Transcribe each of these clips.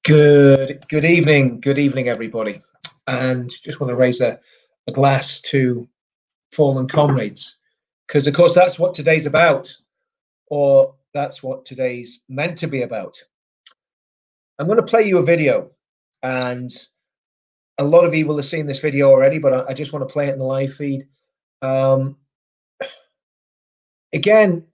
Good evening, everybody. And just want to raise a glass to fallen comrades, because of course that's what today's about, or that's what today's meant to be about. I'm going to play you a video, and a lot of you will have seen this video already, but I just want to play it in the live feed. Again,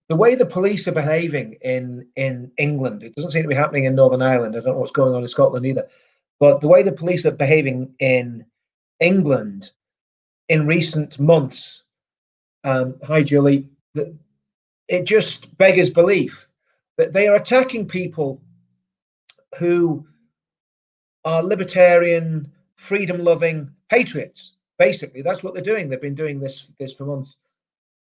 the way the police are behaving in England, it doesn't seem to be happening in Northern Ireland. I don't know what's going on in Scotland either. But the way the police are behaving in England in recent months, hi Julie, it just beggars belief that they are attacking people who are libertarian, freedom-loving patriots. Basically, that's what they're doing. They've been doing this for months.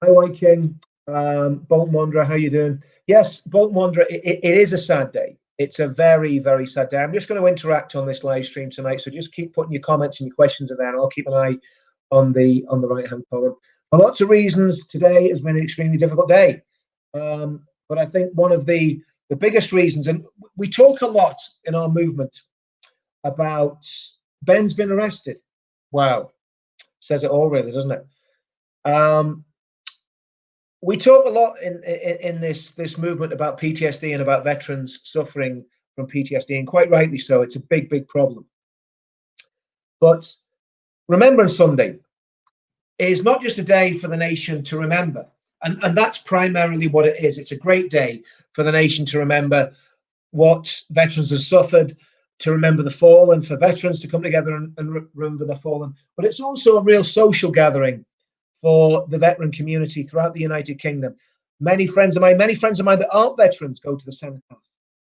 Hi, White King, Bolton Wanderer, how you doing? Yes, Bolton Wanderer, it is a sad day. It's a very, very sad day. I'm just going to interact on this live stream tonight, so just keep putting your comments and your questions in there, and I'll keep an eye on the right-hand column. For lots of reasons, today has been an extremely difficult day. But I think one of the biggest reasons, and we talk a lot in our movement about Ben's been arrested. Wow, says it all, really, doesn't it? We talk a lot in this movement about PTSD and about veterans suffering from PTSD, and quite rightly so. It's a big, big problem. But Remembrance Sunday is not just a day for the nation to remember, and that's primarily what it is. It's a great day for the nation to remember what veterans have suffered, to remember the fallen, for veterans to come together and remember the fallen. But it's also a real social gathering for the veteran community throughout the United Kingdom. Many friends of mine that aren't veterans go to the cenotaph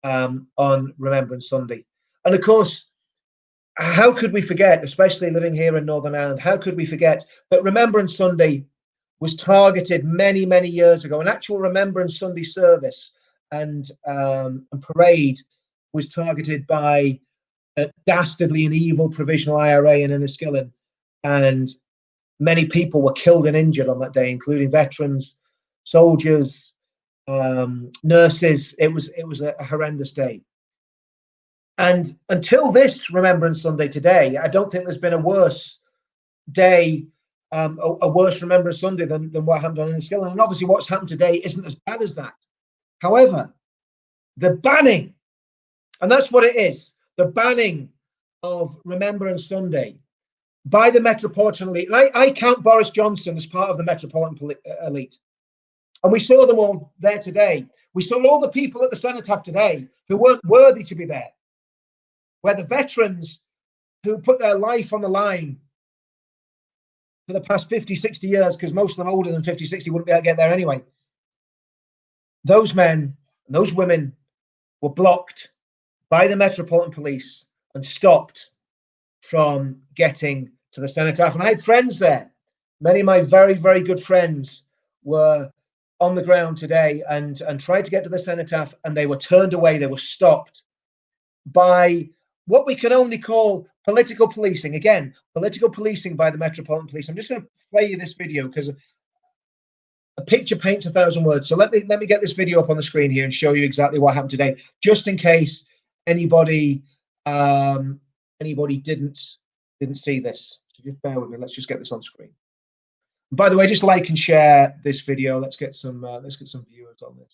on Remembrance Sunday. And of course, how could we forget, especially living here in Northern Ireland, how could we forget that Remembrance Sunday was targeted many, many years ago? An actual Remembrance Sunday service and parade was targeted by a dastardly and evil provisional IRA in Enniskillen, and many people were killed and injured on that day, including veterans, soldiers, nurses. It was a horrendous day. And until this Remembrance Sunday today, I don't think there's been a worse day, a worse Remembrance Sunday than what happened on Enniskillen. And obviously what's happened today isn't as bad as that. However, the banning, and that's what it is, the banning of Remembrance Sunday by the Metropolitan elite. And I count Boris Johnson as part of the Metropolitan elite. And we saw them all there today. We saw all the people at the cenotaph today who weren't worthy to be there, where the veterans who put their life on the line for the past 50, 60 years, because most of them older than 50, 60 wouldn't be able to get there anyway. Those men and those women were blocked by the Metropolitan Police and stopped from getting to the cenotaph. And I had friends there. Many of my very, very good friends were on the ground today and tried to get to the cenotaph, and they were turned away. They were stopped by what we can only call political policing. Again, political policing by the Metropolitan Police. I'm just going to play you this video because a picture paints 1,000 words. So let me get this video up on the screen here and show you exactly what happened today, just in case anybody didn't see this. So just bear with me. Let's just get this on screen. By the way, just like and share this video. Let's get some viewers on this.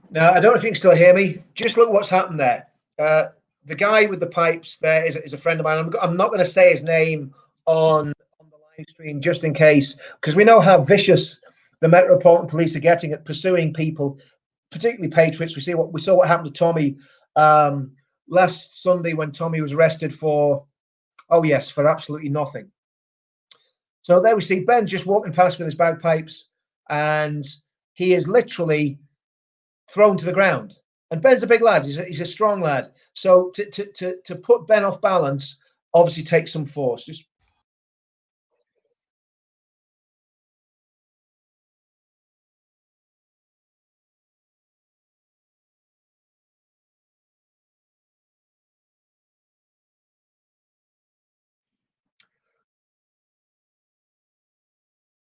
Now, I don't know if you can still hear me. Just look what's happened there. The guy with the pipes there is a friend of mine. I'm not going to say his name on the live stream just in case, because we know how vicious the Metropolitan Police are getting at pursuing people, particularly patriots. We saw what happened to Tommy last Sunday when Tommy was arrested for absolutely nothing. So there we see Ben just walking past with his bagpipes, and he is literally thrown to the ground. And Ben's a big lad. He's a strong lad. So to put Ben off balance obviously takes some force. Just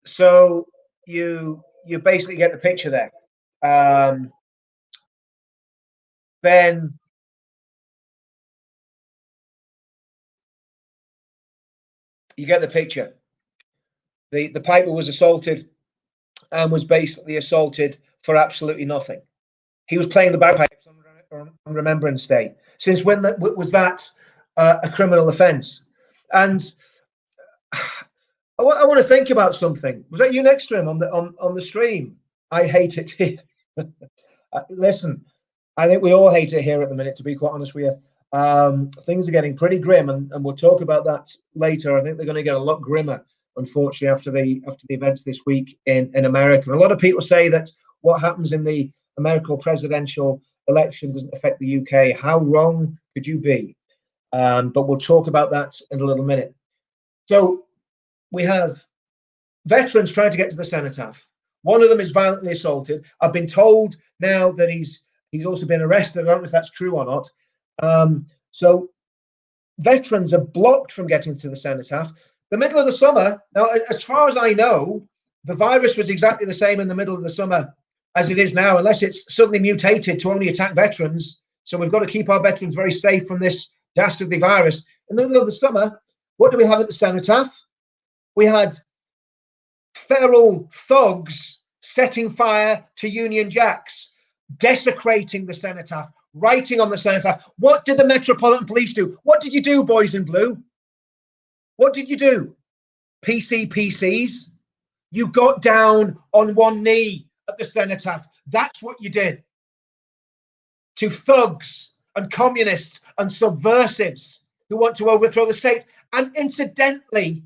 So you basically get the picture there. Then you get the picture. The piper was assaulted and was basically assaulted for absolutely nothing. He was playing the bagpipes on Remembrance Day. Since when was that a criminal offence? And I want to think about something. Was that you next to him on the stream? I hate it here. Listen, I think we all hate it here at the minute, to be quite honest with you. Things are getting pretty grim, and we'll talk about that later. I think they're going to get a lot grimmer, unfortunately, after the events this week in America. And a lot of people say that what happens in the American presidential election doesn't affect the UK. How wrong could you be? But we'll talk about that in a little minute. So we have veterans trying to get to the cenotaph. One of them is violently assaulted. I've been told now that he's also been arrested. I don't know if that's true or not. So veterans are blocked from getting to the cenotaph. The middle of the summer, now, as far as I know, the virus was exactly the same in the middle of the summer as it is now, unless it's suddenly mutated to only attack veterans. So we've got to keep our veterans very safe from this dastardly virus. In the middle of the summer, what do we have at the cenotaph? We had feral thugs setting fire to Union Jacks, desecrating the cenotaph, writing on the cenotaph. What did the Metropolitan Police do? What did you do, boys in blue? What did you do? PCPCs? You got down on one knee at the cenotaph. That's what you did. To thugs and communists and subversives who want to overthrow the state. And incidentally,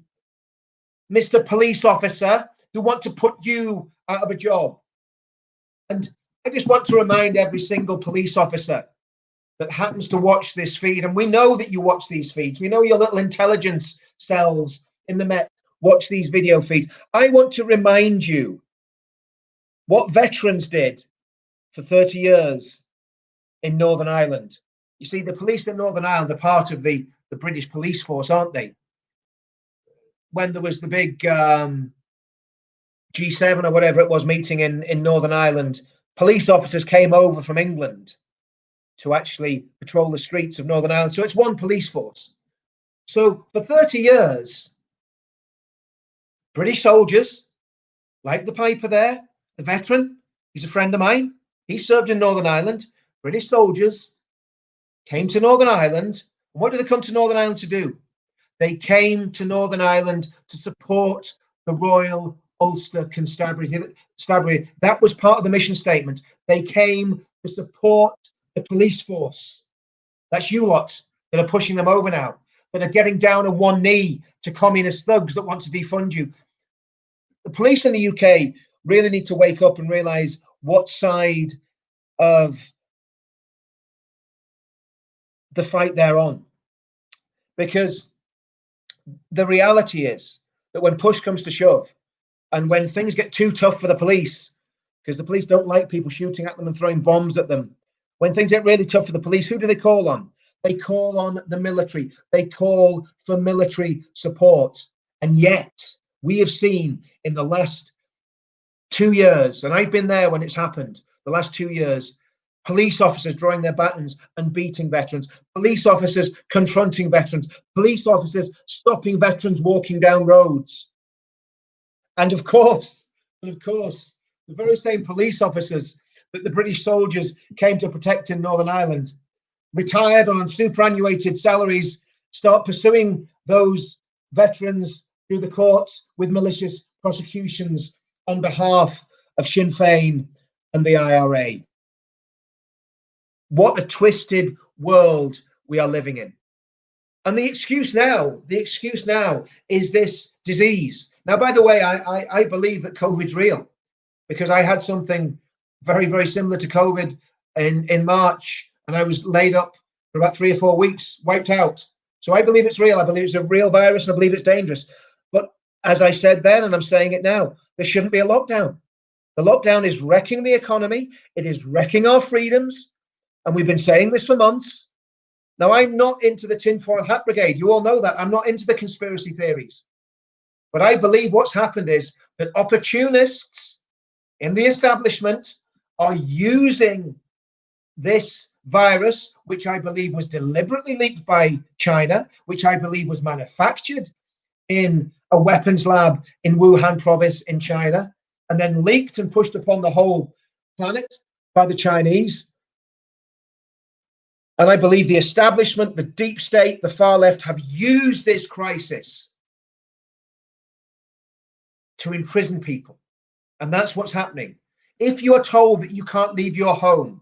Mr. Police Officer, who want to put you out of a job. And I just want to remind every single police officer that happens to watch this feed, and we know that you watch these feeds. We know your little intelligence cells in the Met watch these video feeds. I want to remind you what veterans did for 30 years in Northern Ireland. You see, the police in Northern Ireland are part of the British police force, aren't they? When there was the big G7 or whatever it was meeting in Northern Ireland, police officers came over from England to actually patrol the streets of Northern Ireland. So it's one police force. So for 30 years, British soldiers, like the piper there, the veteran, he's a friend of mine. He served in Northern Ireland. British soldiers came to Northern Ireland. And what did they come to Northern Ireland to do? They came to Northern Ireland to support the Royal Ulster Constabulary. That was part of the mission statement. They came to support the police force. That's you lot that are pushing them over now, that are getting down on one knee to communist thugs that want to defund you. The police in the UK really need to wake up and realise what side of the fight they're on. Because the reality is that when push comes to shove, and when things get too tough for the police, because the police don't like people shooting at them and throwing bombs at them, when things get really tough for the police, who do they call on? They call on the military. They call for military support. And yet, we have seen in the last 2 years, and I've been there when it's happened, the last 2 years, police officers drawing their batons and beating veterans, police officers confronting veterans, police officers stopping veterans walking down roads. And of course, the very same police officers that the British soldiers came to protect in Northern Ireland, retired on superannuated salaries, start pursuing those veterans through the courts with malicious prosecutions on behalf of Sinn Féin and the IRA. What a twisted world we are living in. And the excuse now is this disease. Now, by the way, I believe that COVID's real, because I had something very, very similar to COVID in March, and I was laid up for about 3 or 4 weeks, wiped out. So I believe it's real. I believe it's a real virus, and I believe it's dangerous. But as I said then, and I'm saying it now, there shouldn't be a lockdown. The lockdown is wrecking the economy. It is wrecking our freedoms. And we've been saying this for months. Now, I'm not into the tinfoil hat brigade. You all know that. I'm not into the conspiracy theories. But I believe what's happened is that opportunists in the establishment are using this virus, which I believe was deliberately leaked by China, which I believe was manufactured in a weapons lab in Wuhan province in China, and then leaked and pushed upon the whole planet by the Chinese. And I believe the establishment, the deep state, the far left have used this crisis to imprison people. And that's what's happening. If you are told that you can't leave your home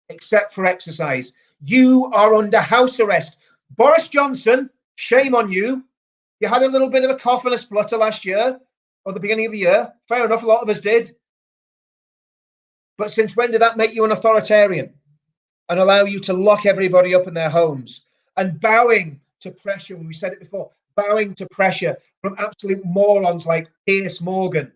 except for exercise, you are under house arrest. Boris Johnson, shame on you. You had a little bit of a cough and a splutter last year, or the beginning of the year. Fair enough, a lot of us did. But since when did that make you an authoritarian and allow you to lock everybody up in their homes and bowing to pressure? When we said it before, bowing to pressure from absolute morons like Piers Morgan,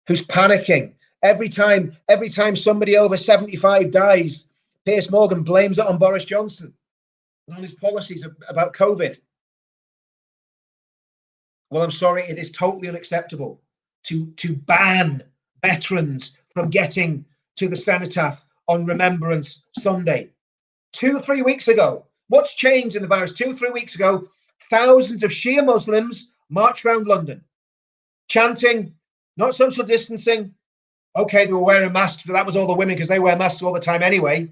who's panicking every time somebody over 75 dies. Piers Morgan blames it on Boris Johnson and on his policies about COVID. Well, I'm sorry, it is totally unacceptable to ban veterans from getting to the cenotaph on Remembrance Sunday. 2 or 3 weeks ago, what's changed in the virus? 2 or 3 weeks ago, thousands of Shia Muslims marched around London, chanting, not social distancing. Okay, they were wearing masks, but that was all the women because they wear masks all the time anyway.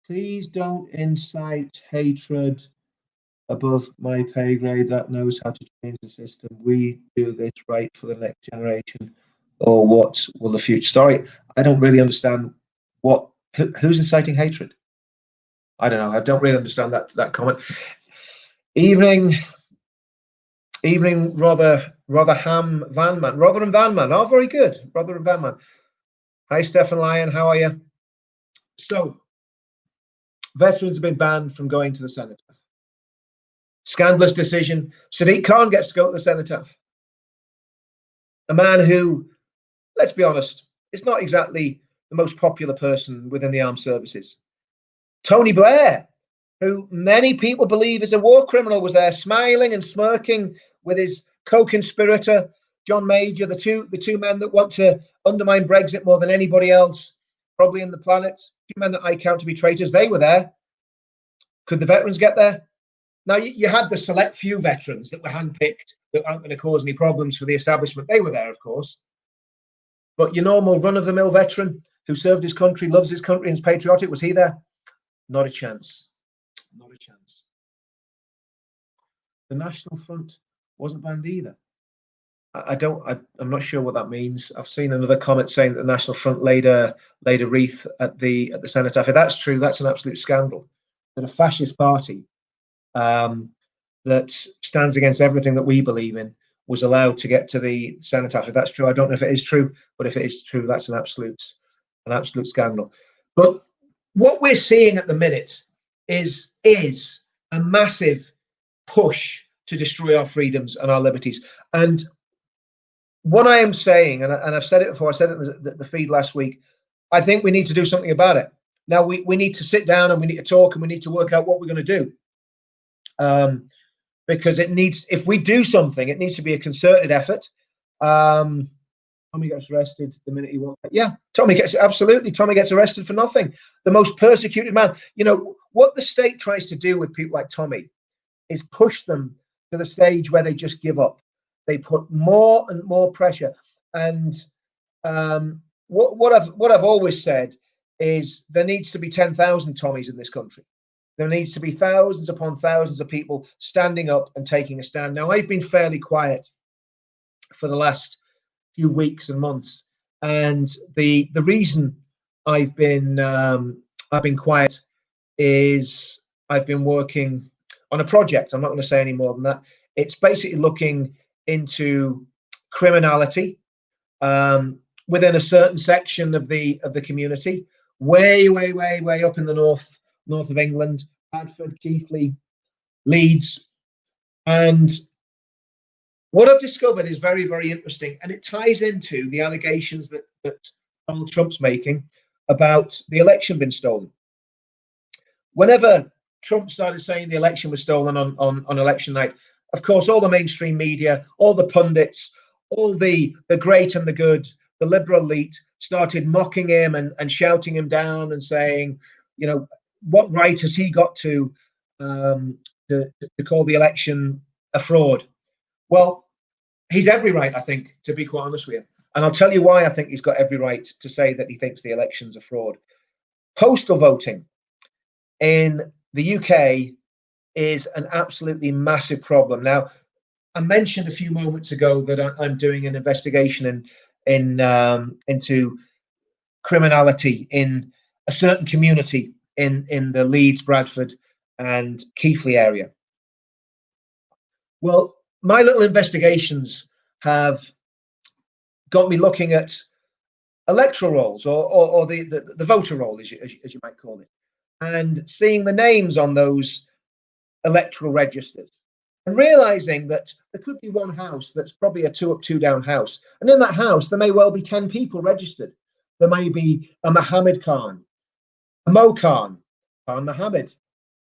Please don't incite hatred above my pay grade that knows how to change the system. We do this right for the next generation, or what will the future? Sorry, I don't really understand who's inciting hatred. I don't know. I don't really understand that comment. Evening, Rotherham Vanman. Rotherham Vanman. Oh, very good. Rotherham Vanman. Hi, Stefan Lyon. How are you? So, veterans have been banned from going to the cenotaph. Scandalous decision. Sadiq Khan gets to go to the cenotaph. A man who, let's be honest, is not exactly the most popular person within the armed services. Tony Blair, who many people believe is a war criminal, was there smiling and smirking with his co-conspirator, John Major, the two men that want to undermine Brexit more than anybody else, probably in the planet. Two men that I count to be traitors. They were there. Could the veterans get there? Now, you had the select few veterans that were handpicked that aren't going to cause any problems for the establishment. They were there, of course. But your normal run-of-the-mill veteran who served his country, loves his country, and is patriotic, was he there? Not a chance. Not a chance. The National Front wasn't banned either. I'm not sure what that means. I've seen another comment saying that the National Front laid a wreath at the cenotaph. If that's true, that's an absolute scandal. That a fascist party that stands against everything that we believe in was allowed to get to the cenotaph. If that's true, I don't know if it is true, but if it is true, that's an absolute scandal. But what we're seeing at the minute is a massive push to destroy our freedoms and our liberties. And what I am saying, and I've said it before, I said it in the feed last week, I think we need to do something about it. Now, we need to sit down and we need to talk and we need to work out what we're going to do. Because if we do something, it needs to be a concerted effort. Tommy gets arrested the minute he walks. Yeah, Tommy gets arrested for nothing. The most persecuted man. You know, what the state tries to do with people like Tommy is push them to the stage where they just give up. They put more and more pressure. And what I've always said is there needs to be 10,000 Tommies in this country. There needs to be thousands upon thousands of people standing up and taking a stand. Now, I've been fairly quiet for the last few weeks and months, and the reason I've been quiet is I've been working on a project. I'm not going to say any more than that. It's basically looking into criminality within a certain section of the community, way up in the north of England, Bradford, Keighley, Leeds. And what I've discovered is very, very interesting, and it ties into the allegations that Donald Trump's making about the election being stolen. Whenever Trump started saying the election was stolen on election night, of course, all the mainstream media, all the pundits, all the great and the good, the liberal elite started mocking him and shouting him down and saying, you know, what right has he got to call the election a fraud? Well, he's every right, I think, to be quite honest with you. And I'll tell you why I think he's got every right to say that he thinks the election's a fraud. Postal voting in the UK is an absolutely massive problem. Now, I mentioned a few moments ago that I'm doing an investigation into criminality in a certain community in the Leeds, Bradford, and Keighley area. Well, my little investigations have got me looking at electoral rolls or the voter roll, as you might call it, and seeing the names on those electoral registers and realizing that there could be one house that's probably a 2 up, 2 down house. And in that house, there may well be 10 people registered. There may be a Mohammed Khan, a Mo Khan, Khan Mohammed,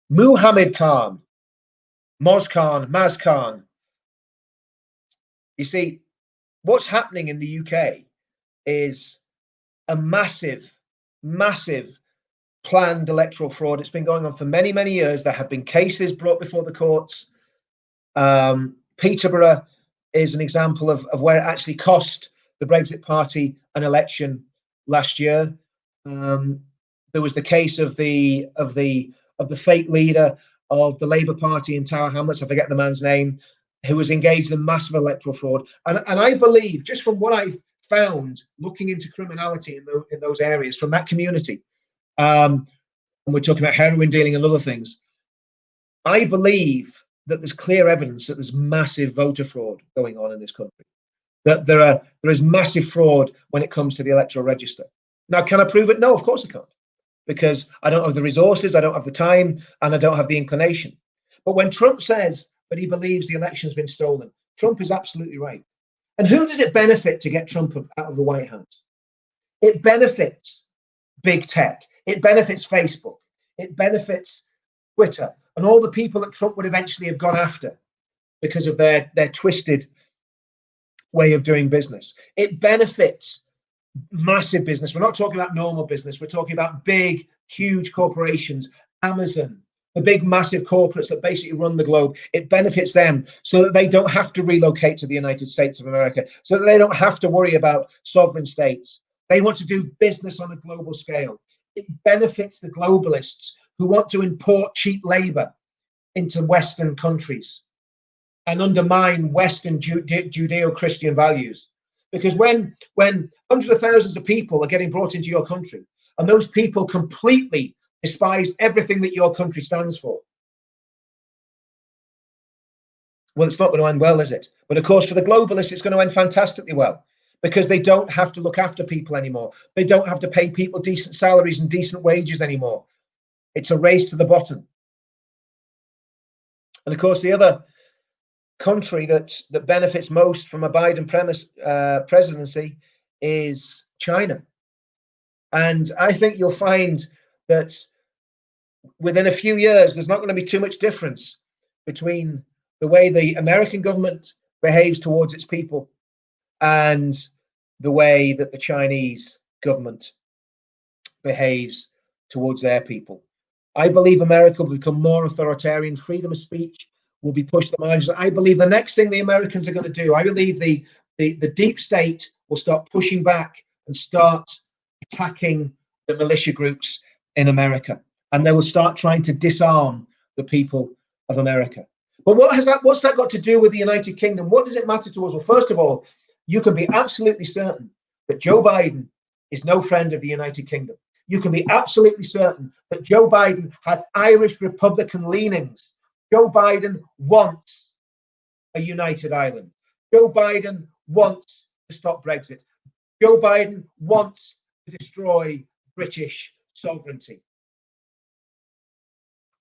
Muhammad Khan, Moz Khan, Maz Khan. You see, what's happening in the UK is a massive, massive planned electoral fraud. It's been going on for many, many years. There have been cases brought before the courts. Peterborough is an example of where it actually cost the Brexit Party an election last year. There was the case of the fake leader of the Labour Party in Tower Hamlets, I forget the man's name, who was engaged in massive electoral fraud. And I believe, just from what I've found looking into criminality in those areas, from that community, and we're talking about heroin dealing and other things, I believe that there's clear evidence that there's massive voter fraud going on in this country. That there is massive fraud when it comes to the electoral register. Now, can I prove it? No, of course I can't, because I don't have the resources, I don't have the time, and I don't have the inclination. But when Trump says that he believes the election's been stolen, Trump is absolutely right. And who does it benefit to get Trump out of the White House? It benefits big tech. It benefits Facebook. It benefits Twitter and all the people that Trump would eventually have gone after because of their twisted way of doing business. It benefits massive business. We're not talking about normal business. We're talking about big, huge corporations, Amazon, the big, massive corporates that basically run the globe. It benefits them so that they don't have to relocate to the United States of America, so that they don't have to worry about sovereign states. They want to do business on a global scale. It benefits the globalists who want to import cheap labor into Western countries and undermine Western Judeo-Christian values. Because when hundreds of thousands of people are getting brought into your country, and those people completely despise everything that your country stands for, well, it's not going to end well, is it? But of course, for the globalists, it's going to end fantastically well, because they don't have to look after people anymore. They don't have to pay people decent salaries and decent wages anymore. It's a race to the bottom. And of course, the other country that benefits most from a Biden presidency is China. And I think you'll find that within a few years, there's not going to be too much difference between the way the American government behaves towards its people and the way that the Chinese government behaves towards their people. I believe America will become more authoritarian. Freedom of speech will be pushed to the margins. I believe the next thing the Americans are going to do, I believe the deep state will start pushing back and start attacking the militia groups in America. And they will start trying to disarm the people of America. But what's that got to do with the United Kingdom? What does it matter to us? Well, first of all, you can be absolutely certain that Joe Biden is no friend of the United Kingdom. You can be absolutely certain that Joe Biden has Irish Republican leanings. Joe Biden wants a united Ireland. Joe Biden wants to stop Brexit. Joe Biden wants to destroy British sovereignty,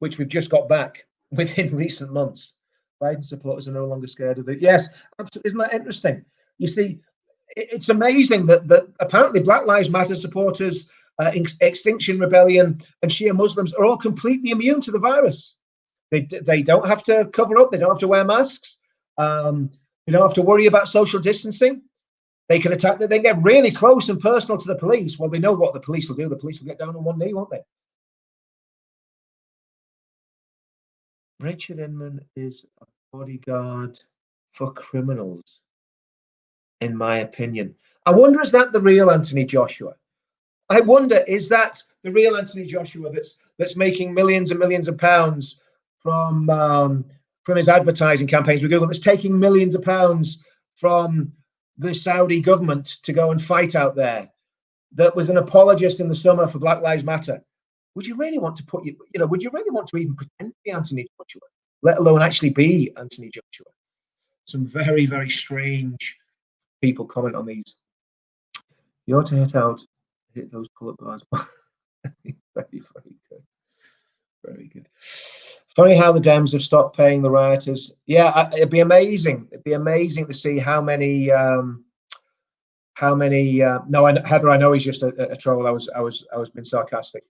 which we've just got back within recent months. Biden supporters are no longer scared of it. Yes, absolutely. Isn't that interesting? You see, it's amazing that apparently Black Lives Matter supporters, Extinction Rebellion, and Shia Muslims are all completely immune to the virus. They don't have to cover up. They don't have to wear masks. They don't have to worry about social distancing. They can attack. They get really close and personal to the police. Well, they know what the police will do. The police will get down on one knee, won't they? Richard Inman is a bodyguard for criminals, in my opinion. I wonder, is that the real Anthony Joshua? I wonder, is that the real Anthony Joshua that's making millions and millions of pounds from his advertising campaigns with Google, that's taking millions of pounds from the Saudi government to go and fight out there, that was an apologist in the summer for Black Lives Matter? Would you really want to would you really want to even pretend to be Anthony Joshua, let alone actually be Anthony Joshua? Some very, very strange people comment on these. You ought to hit those pull-up bars. Very, very good. Very good. Funny how the Dems have stopped paying the rioters. Yeah, it'd be amazing. It'd be amazing to see how many. No, Heather, I know he's just a troll. I was being sarcastic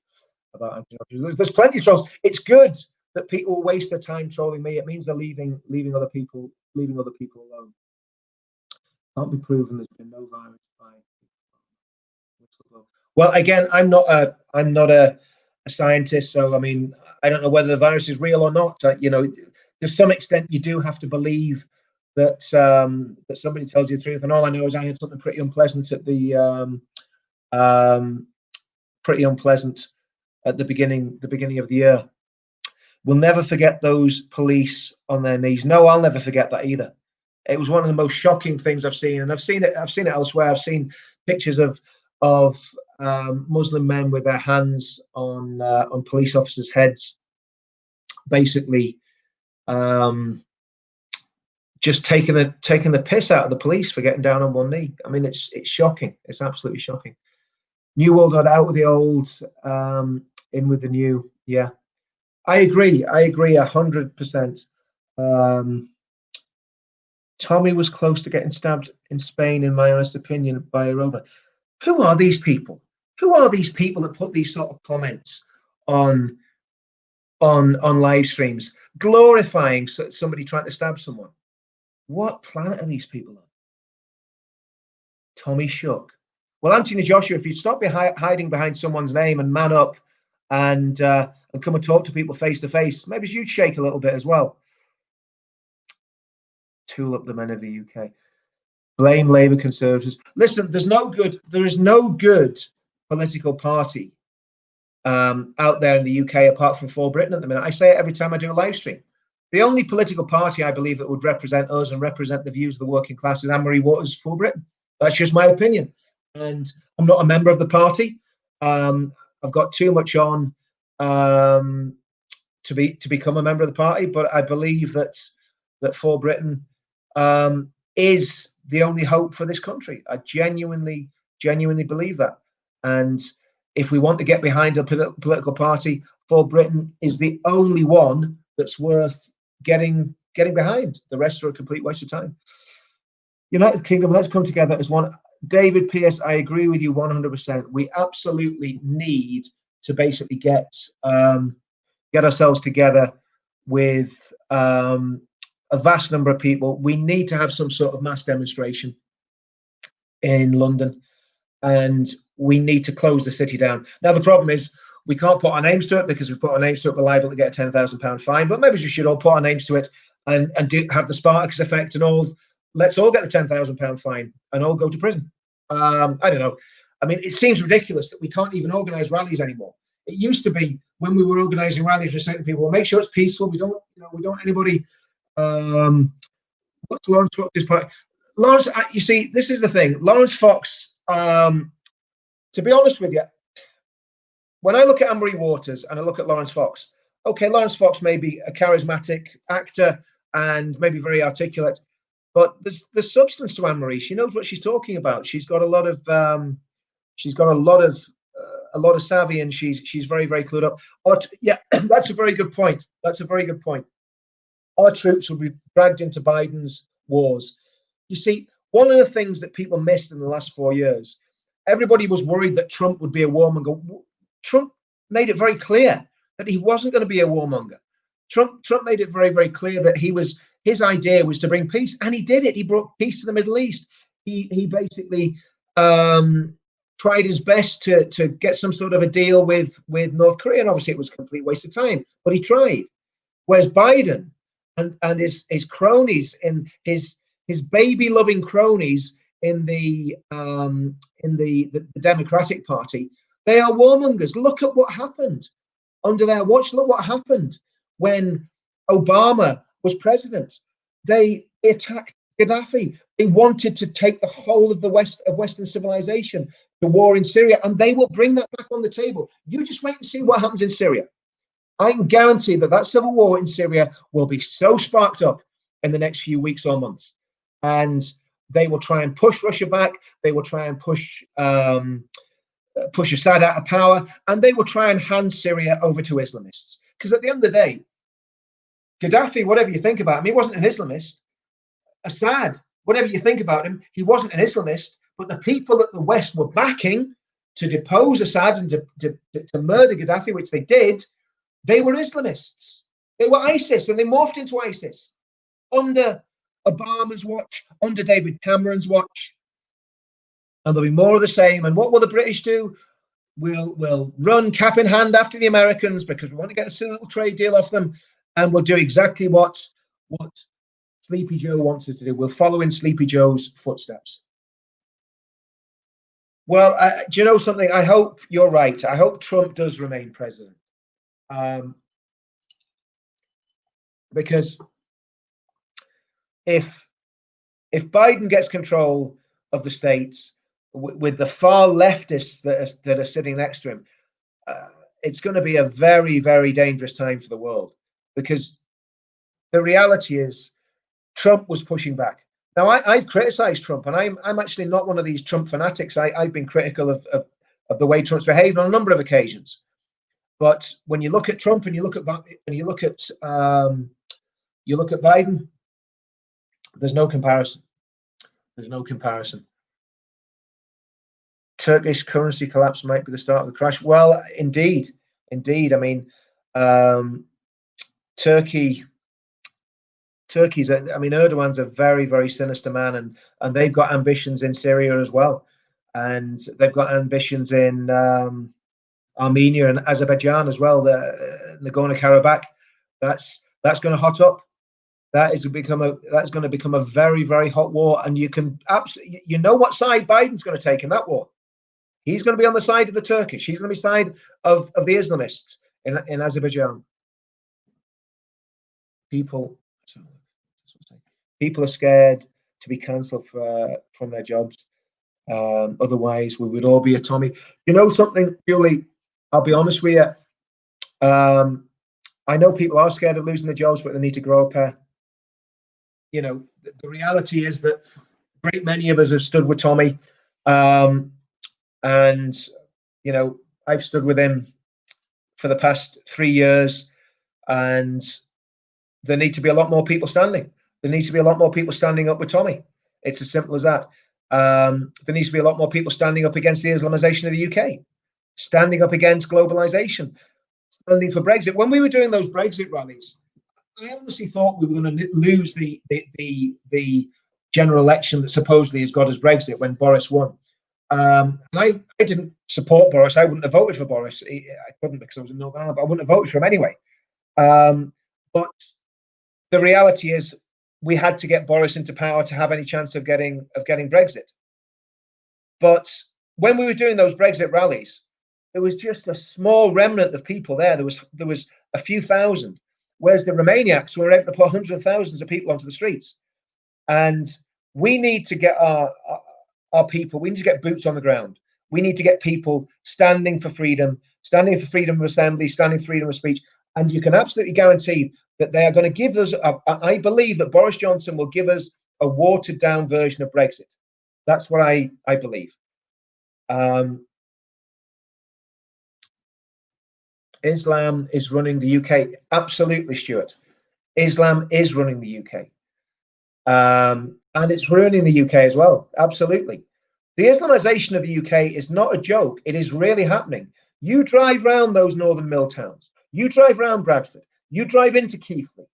about Anthony. There's plenty of trolls. It's good that people waste their time trolling me. It means they're leaving other people alone. Can't be proven there's been no virus by. Well, again, I'm not a scientist, so I mean, I don't know whether the virus is real or not. To some extent, you do have to believe that that somebody tells you the truth. And all I know is I had something pretty unpleasant at the beginning of the year. We'll never forget those police on their knees. No, I'll never forget that either. It was one of the most shocking things I've seen, and I've seen it elsewhere. I've seen pictures of Muslim men with their hands on police officers' heads, basically just taking the piss out of the police for getting down on one knee. I mean, it's shocking. It's absolutely shocking. New world out with the old, in with the new. Yeah, I agree 100%. Tommy was close to getting stabbed in Spain, in my honest opinion, by a robot. Who are these people? Who are these people that put these sort of comments on live streams, glorifying somebody trying to stab someone? What planet are these people on? Tommy shook. Well, Anthony Joshua, if you'd stop hiding behind someone's name and man up and come and talk to people face to face, maybe you'd shake a little bit as well. Tool up the men of the UK. Blame Labour Conservatives. Listen, there is no good political party out there in the UK apart from For Britain at the minute. I say it every time I do a live stream. The only political party I believe that would represent us and represent the views of the working class is Anne-Marie Waters' For Britain. That's just my opinion. And I'm not a member of the party. I've got too much on to become a member of the party, but I believe that For Britain is the only hope for this country. I genuinely believe that. And if we want to get behind a political party, For Britain is the only one that's worth getting behind. The rest are a complete waste of time. United Kingdom, let's come together as one. David Pierce, I agree with you 100%. We absolutely need to basically get ourselves together with a vast number of people. We need to have some sort of mass demonstration in London, and we need to close the city down. Now, the problem is we can't put our names to it, because if we put our names to it, we're liable to get a £10,000 fine. But maybe we should all put our names to it and have the Spartacus effect and all. Let's all get the £10,000 fine and all go to prison. I don't know. I mean, it seems ridiculous that we can't even organise rallies anymore. It used to be when we were organising rallies, we're saying to people, well, make sure it's peaceful. We don't anybody. What's Lawrence Fox's part? Lawrence, you see, this is the thing. Lawrence Fox, to be honest with you, when I look at Anne-Marie Waters and I look at Lawrence Fox, okay, Lawrence Fox may be a charismatic actor and maybe very articulate, but there's substance to Anne-Marie. She knows what she's talking about. She's got a lot of savvy, and she's very, very clued up. Yeah, that's a very good point. Our troops will be dragged into Biden's wars. You see, one of the things that people missed in the last 4 years, everybody was worried that Trump would be a warmonger. Trump made it very clear that he wasn't going to be a warmonger. Trump made it very, very clear that his idea was to bring peace, and he did it. He brought peace to the Middle East. He basically tried his best to get some sort of a deal with North Korea, and obviously it was a complete waste of time, but he tried. Whereas Biden and his cronies, in his baby loving cronies in the Democratic Party, they are warmongers. Look at what happened under their watch. Look what happened when Obama was president. They attacked Gaddafi. They wanted to take the whole of Western civilization to war in Syria, and they will bring that back on the table. You just wait and see what happens in Syria. I can guarantee that civil war in Syria will be so sparked up in the next few weeks or months, and they will try and push Russia back. They will try and push Assad out of power, and they will try and hand Syria over to Islamists. Because at the end of the day, Gaddafi, whatever you think about him, he wasn't an Islamist. Assad, whatever you think about him, he wasn't an Islamist. But the people that the West were backing to depose Assad and to murder Gaddafi, which they did, they were Islamists. They were ISIS, and they morphed into ISIS under Obama's watch, under David Cameron's watch. And there'll be more of the same. And what will the British do? We'll run cap in hand after the Americans because we want to get a little trade deal off them, and we'll do exactly what Sleepy Joe wants us to do. We'll follow in Sleepy Joe's footsteps. Well, do you know something? I hope you're right. I hope Trump does remain president, because if Biden gets control of the states with the far leftists that are sitting next to him, it's going to be a very, very dangerous time for the world, because the reality is Trump was pushing back. Now, I've criticized Trump, and I'm actually not one of these Trump fanatics. I've been critical of the way Trump's behaved on a number of occasions. But when you look at Trump and you look at Biden, there's no comparison. There's no comparison. Turkish currency collapse might be the start of the crash. Well, indeed. I mean, Erdogan's a very, very sinister man, and they've got ambitions in Syria as well, and they've got ambitions in Armenia and Azerbaijan as well. The Nagorno-Karabakh, that's going to hot up. That's going to become a very, very hot war, and you can absolutely, what side Biden's going to take in that war. He's going to be on the side of the Turkish. He's going to be side of the Islamists in Azerbaijan. People are scared to be cancelled from their jobs. Otherwise, we would all be a Tommy. You know something, Julie? I'll be honest with you. I know people are scared of losing their jobs, but they need to grow a pair. The reality is that a great many of us have stood with Tommy. And I've stood with him for the past 3 years, and there need to be a lot more people standing. There needs to be a lot more people standing up with Tommy. It's as simple as that. There needs to be a lot more people standing up against the Islamization of the UK, standing up against globalisation, standing for Brexit. When we were doing those Brexit rallies, I honestly thought we were going to lose the general election that supposedly has got us Brexit when Boris won. And I didn't support Boris. I wouldn't have voted for Boris. I couldn't because I was in Northern Ireland, but I wouldn't have voted for him anyway. But the reality is we had to get Boris into power to have any chance of getting Brexit. But when we were doing those Brexit rallies, there was just a small remnant of people there. There was a few thousand, whereas the Romaniacs were able to put hundreds of thousands of people onto the streets. And we need to get our people, we need to get boots on the ground. We need to get people standing for freedom of assembly, standing for freedom of speech. And you can absolutely guarantee that they are going to give us, I believe that Boris Johnson will give us a watered down version of Brexit. That's what I believe. Islam is running the UK. Absolutely, Stuart. Islam is running the UK. And it's ruining the UK as well. Absolutely. The Islamization of the UK is not a joke. It is really happening. You drive round those northern mill towns. You drive round Bradford. You drive into Keighley.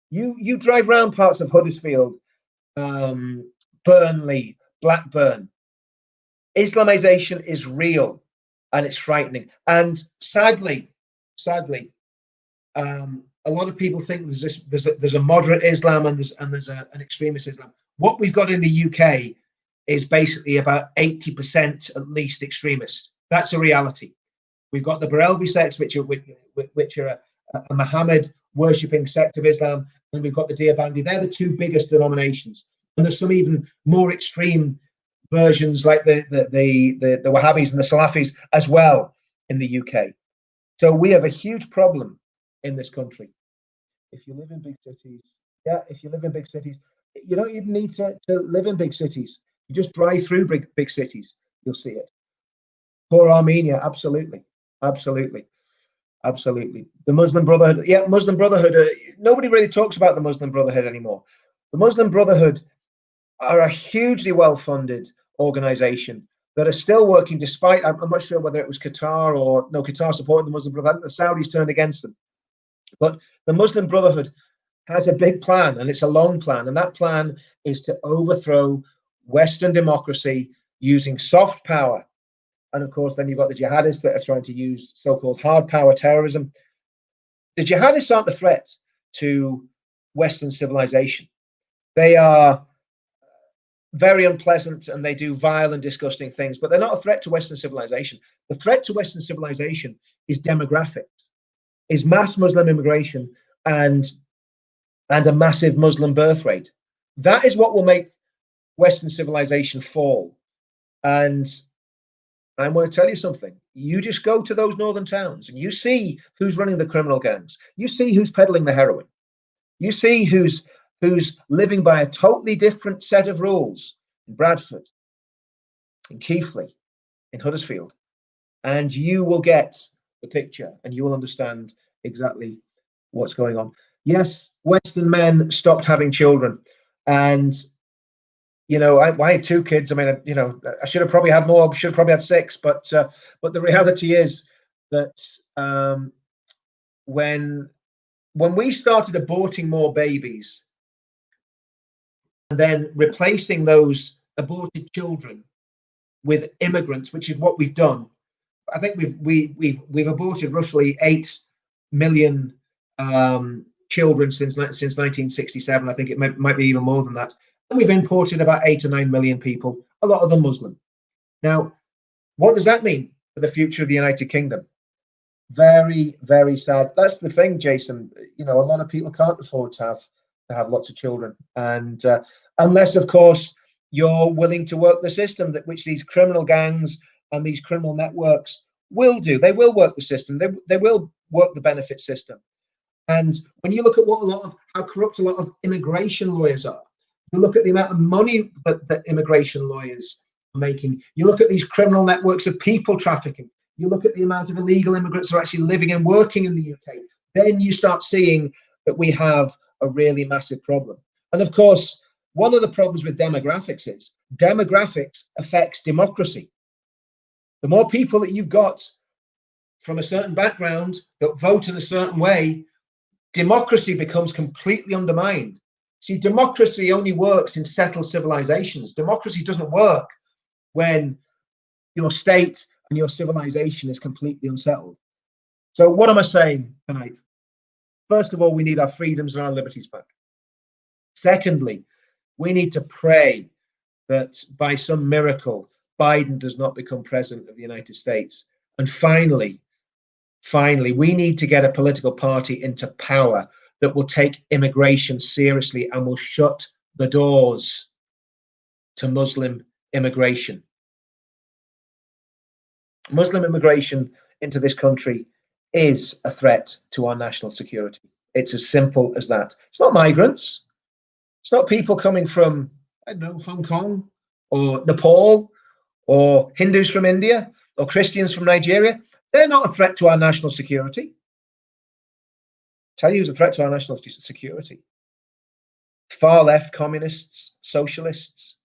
You drive round parts of Huddersfield, Burnley, Blackburn. Islamization is real, and it's frightening. And sadly, a lot of people think there's a moderate Islam and there's an extremist Islam. What we've got in the UK is basically about 80% at least extremist. That's a reality. We've got the Barelvi sects, which are a Muhammad worshipping sect of Islam, and we've got the Deobandi. They're the two biggest denominations, and there's some even more extreme versions like the Wahhabis and the Salafis as well in the UK. So we have a huge problem in this country. If you live in big cities, if you live in big cities, you don't even need to live in big cities. You just drive through big cities, you'll see it. Poor Armenia, absolutely. The Muslim Brotherhood, Muslim Brotherhood. Nobody really talks about the Muslim Brotherhood anymore. The Muslim Brotherhood are a hugely well-funded organization that are still working despite, I'm not sure whether it was Qatar or no, Qatar supported the Muslim Brotherhood. The Saudis turned against them. But the Muslim Brotherhood has a big plan, and it's a long plan, and that plan is to overthrow Western democracy using soft power. And of course, then you've got the jihadists that are trying to use so-called hard power terrorism. The jihadists aren't a threat to Western civilization. They are very unpleasant and they do vile and disgusting things, but they're not a threat to Western civilization. The threat to Western civilization is demographics, is mass Muslim immigration and a massive Muslim birth rate. That is what will make Western civilization fall. And I want to tell you something. You just go to those northern towns and you see who's running the criminal gangs. You see who's peddling the heroin. You see who's living by a totally different set of rules in Bradford, in Keighley, in Huddersfield. And you will get the picture and you will understand exactly what's going on. Yes, Western men stopped having children. And you know, I had 2 kids. I mean, you know, I should have probably had more. Should have probably had 6. But the reality is that when we started aborting more babies and then replacing those aborted children with immigrants, which is what we've done, I think we've aborted roughly 8 million children since 1967. I think it might be even more than that. And we've imported about 8 or 9 million people, a lot of them Muslim. Now, what does that mean for the future of the United Kingdom? Very, very sad. That's the thing, Jason. You know, a lot of people can't afford to have lots of children, and unless, of course, you're willing to work the system which these criminal gangs and these criminal networks will do. They will work the system. They will work the benefit system. And when you look at how corrupt a lot of immigration lawyers are, you look at the amount of money that immigration lawyers are making. You look at these criminal networks of people trafficking. You look at the amount of illegal immigrants who are actually living and working in the UK. Then you start seeing that we have a really massive problem. And of course, one of the problems with demographics is demographics affects democracy. The more people that you've got from a certain background that vote in a certain way, democracy becomes completely undermined. See, democracy only works in settled civilizations. Democracy doesn't work when your state and your civilization is completely unsettled. So what am I saying tonight? First of all, we need our freedoms and our liberties back. Secondly, we need to pray that by some miracle, Biden does not become president of the United States. And finally, we need to get a political party into power that will take immigration seriously and will shut the doors to Muslim immigration. Muslim immigration into this country is a threat to our national security. It's as simple as that. It's not migrants. It's not people coming from, I don't know, Hong Kong or Nepal or Hindus from India or Christians from Nigeria. They're not a threat to our national security. Tell you who's a threat to our national security. Far left communists, socialists.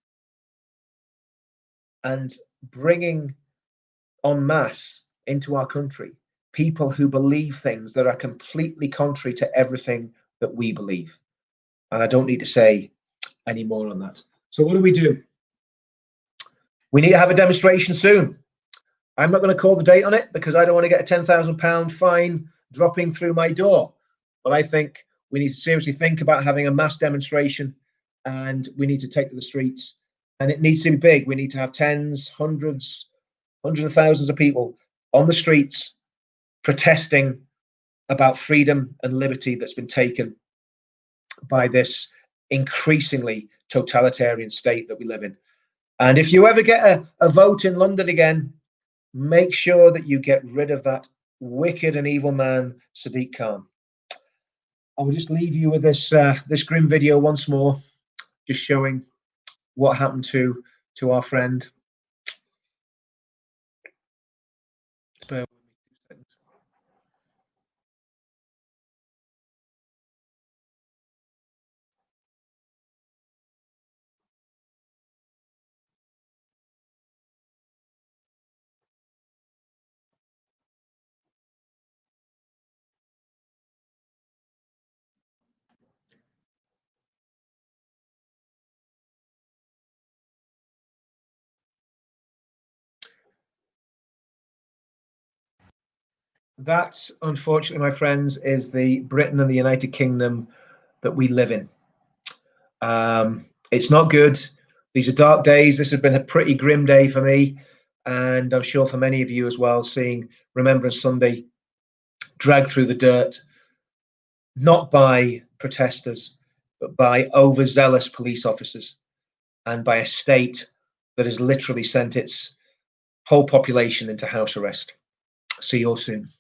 and bringing en masse into our country people who believe things that are completely contrary to everything that we believe. And I don't need to say any more on that. So what do? We need to have a demonstration soon. I'm not going to call the date on it because I don't want to get a £10,000 fine dropping through my door. But I think we need to seriously think about having a mass demonstration, and we need to take to the streets. And it needs to be big. We need to have tens, hundreds of thousands of people on the streets protesting about freedom and liberty that's been taken by this increasingly totalitarian state that we live in. And if you ever get a vote in London again, make sure that you get rid of that wicked and evil man, Sadiq Khan. I will just leave you with this this grim video once more, just showing what happened to our friend. Bear with me 2 seconds. That, unfortunately, my friends, is the Britain and the United Kingdom that we live in. It's not good. These are dark days. This has been a pretty grim day for me, and I'm sure for many of you as well, seeing Remembrance Sunday dragged through the dirt, not by protesters, but by overzealous police officers, and by a state that has literally sent its whole population into house arrest. See you all soon.